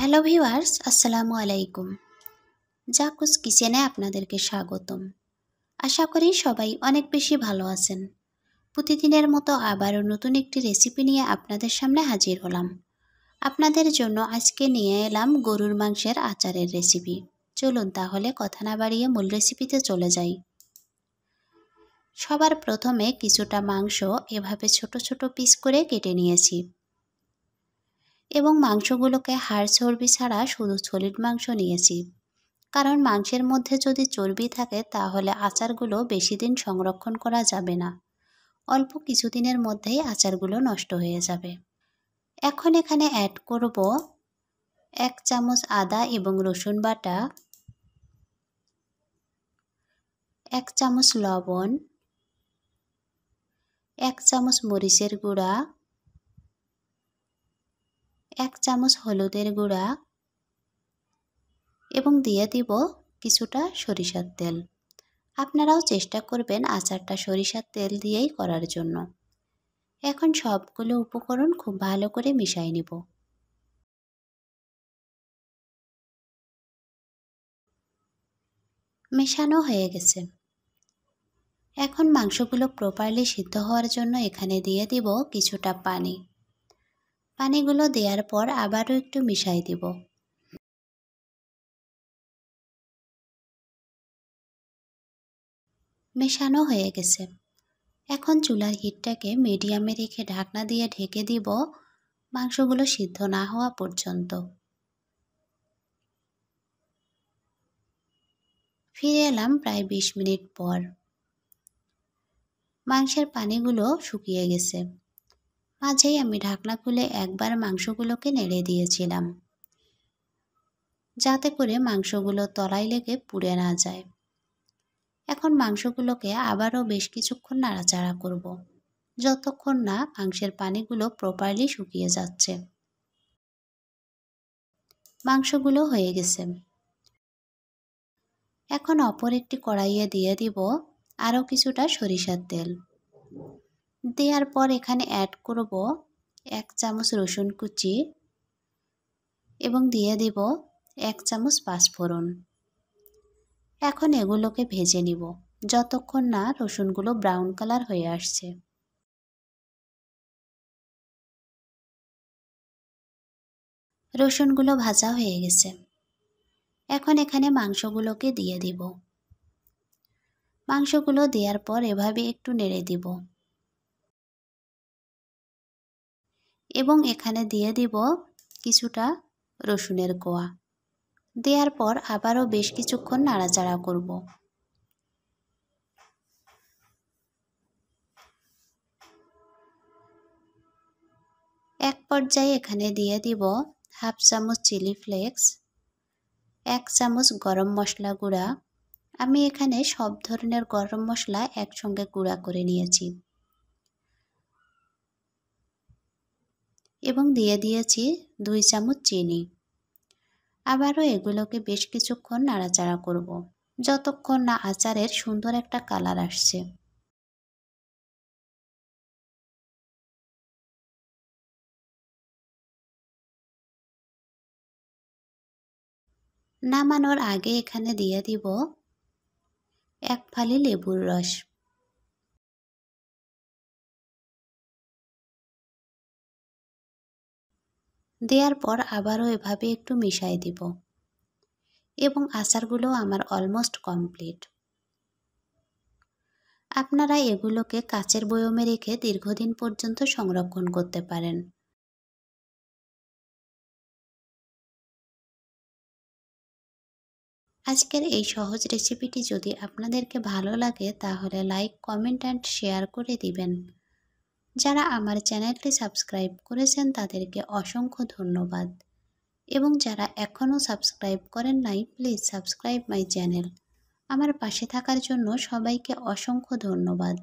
Hello viewers, আসসালামু আলাইকুম। জাকুস কিচেনে আপনাদেরকে স্বাগতম। আশা করি সবাই অনেক বেশি ভালো আছেন। প্রতিদিনের মতো আবারও নতুন একটি রেসিপি নিয়ে আপনাদের সামনে হাজির হলাম। আপনাদের জন্য আজকে নিয়ে এলাম গরুর মাংসের আচারের রেসিপি। চলুন তাহলে কথা না বাড়িয়ে মূল রেসিপিতে চলে যাই। সবার প্রথমে কিছুটা মাংস এভাবে ছোট ছোট পিস করে কেটে নিয়েছি এবং মাংসগুলোকে হাড় চর্বি ছাড়া শুধু সলিড মাংস নিয়েছি, কারণ মাংসের মধ্যে যদি চর্বি থাকে তাহলে আচারগুলো বেশি দিন সংরক্ষণ করা যাবে না। অল্প কিছুদিনের মধ্যেই আচারগুলো নষ্ট হয়ে যাবে। এখন এখানে অ্যাড করব 1 চামচ আদা এবং রসুন বাটা, 1 চামচ লবণ, 1 চামচ মরিচের গুঁড়া, 1 চামচ হলুদের গুঁড়া এবং দিয়ে দিব কিছুটা সরিষার তেল। আপনারাও চেষ্টা করবেন আচারটা সরিষার তেল দিয়েই করার জন্য। এখন সবগুলো উপকরণ খুব ভালো করে মিশিয়ে নিব। মেশানো হয়ে গেছে। এখন মাংসগুলো প্রপারলি সিদ্ধ হওয়ার জন্য এখানে দিয়ে দিব কিছুটা পানি। পানিগুলো দেওয়ার পর আবারও একটু মিশিয়ে দিব। মেশানো হয়ে গেছে। এখন চুলার হিটটাকে মিডিয়ামে রেখে ঢাকনা দিয়ে ঢেকে দিব মাংসগুলো সিদ্ধ না হওয়া পর্যন্ত। ফিরে এলাম প্রায় 20 মিনিট পর। মাংসের পানিগুলো শুকিয়ে গেছে। মাঝেই আমি ঢাকনা খুলে একবার মাংসগুলোকে নেড়ে দিয়েছিলাম, যাতে করে মাংসগুলো তলায় লেগে পুড়ে না যায়। এখন মাংসগুলোকে আবারও বেশ কিছুক্ষণ নাড়াচাড়া করব, যতক্ষণ না মাংসের পানিগুলো প্রপারলি শুকিয়ে যাচ্ছে। মাংসগুলো হয়ে গেছে। এখন অপর একটি কড়াইয়ে দিয়ে দিব আরও কিছুটা সরিষার তেল। দেওয়ার পর এখানে অ্যাড করব 1 চামচ রসুন কুচি এবং দিয়ে দিব 1 চামচ পাঁচফোড়ন। এখন এগুলোকে ভেজে নিব যতক্ষণ না রসুনগুলো ব্রাউন কালার হয়ে আসছে। রসুনগুলো ভাজা হয়ে গেছে। এখন এখানে মাংসগুলোকে দিয়ে দিব। মাংসগুলো দেওয়ার পর এভাবে একটু নেড়ে দিব এবং এখানে দিয়ে দিব কিছুটা রসুনের কোয়া। দেওয়ার পর আবারও বেশ কিছুক্ষণ নাড়াচাড়া করব। এক পর্যায়ে এখানে দিয়ে দিব হাফ চামচ চিলি ফ্লেক্স, 1 চামচ গরম মশলা গুঁড়া। আমি এখানে সব ধরনের গরম মশলা একসঙ্গে গুঁড়া করে নিয়েছি এবং দিয়ে দিয়েছি 2 চামচ চিনি। আবারও এগুলোকে বেশ কিছুক্ষণ নাড়াচাড়া করব, যতক্ষণ না আচারের সুন্দর একটা কালার আসছে। নামানোর আগে এখানে দিয়ে দিব 1 ফালি লেবুর রস। দেওয়ার পর আবারও এভাবে একটু মিশিয়ে দিব এবং আচারগুলো আমার অলমোস্ট কমপ্লিট। আপনারা এগুলোকে কাচের বয়মে রেখে দীর্ঘদিন পর্যন্ত সংরক্ষণ করতে পারেন। আজকের এই সহজ রেসিপিটি যদি আপনাদেরকে ভালো লাগে তাহলে লাইক, কমেন্ট অ্যান্ড শেয়ার করে দিবেন। যারা আমার চ্যানেলটি সাবস্ক্রাইব করেছেন তাদেরকে অসংখ্য ধন্যবাদ এবং যারা এখনও সাবস্ক্রাইব করেন নাই প্লিজ সাবস্ক্রাইব মাই চ্যানেল। আমার পাশে থাকার জন্য সবাইকে অসংখ্য ধন্যবাদ।